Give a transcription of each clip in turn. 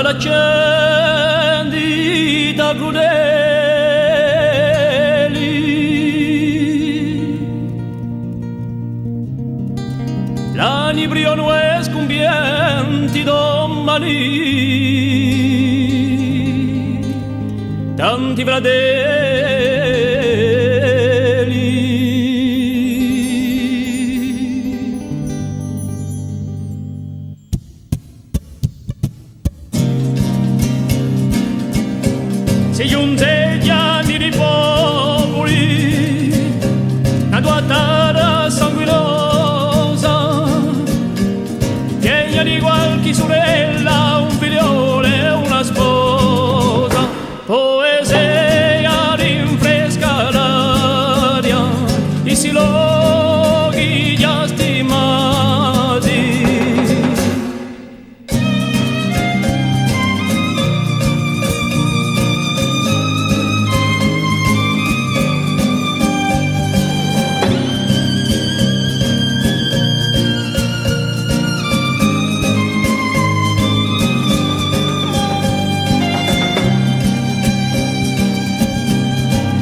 l'accendita crudeli, l'anibrio e scumbienti domani, tanti fradeli. Si giunse gli anni di popoli, la tua terra sanguinosa, degna di qualche sorella, un figliolo e una sposa. Poesia rinfresca l'aria, i siloghi già stimati.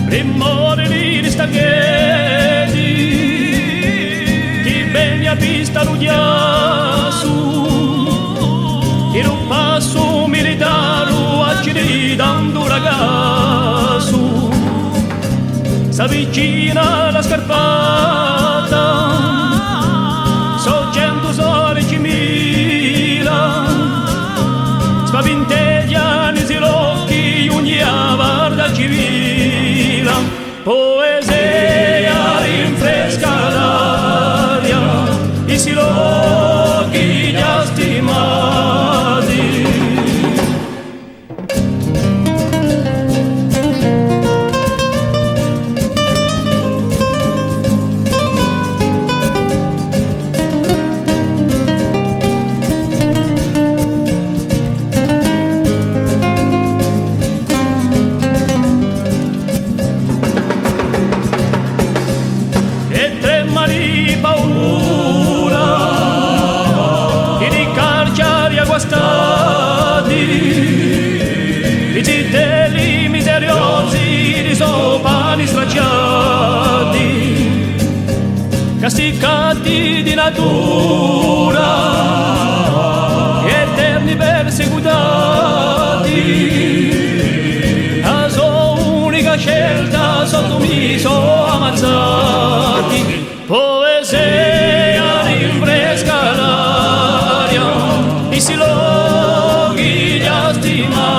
Primordi di stacchetti, chi ben ha vista l'udiasu, in un passo militare accidendo ragazzo, s'avvicina la scarpata, sorgendo sole 10.000, spavinteggia nei silocchi ogni avarda civile. Poesia rinfresca l'aria, i siloghi già stimati. Di paura, che di carceri agguastati, i zitelli misteriosi di sopani stracciati, castigati di natura, eterni persecutati, la sua unica scelta sottomiso ammazzati. Poesia rinfresca l'aria, i siloghi già stimati.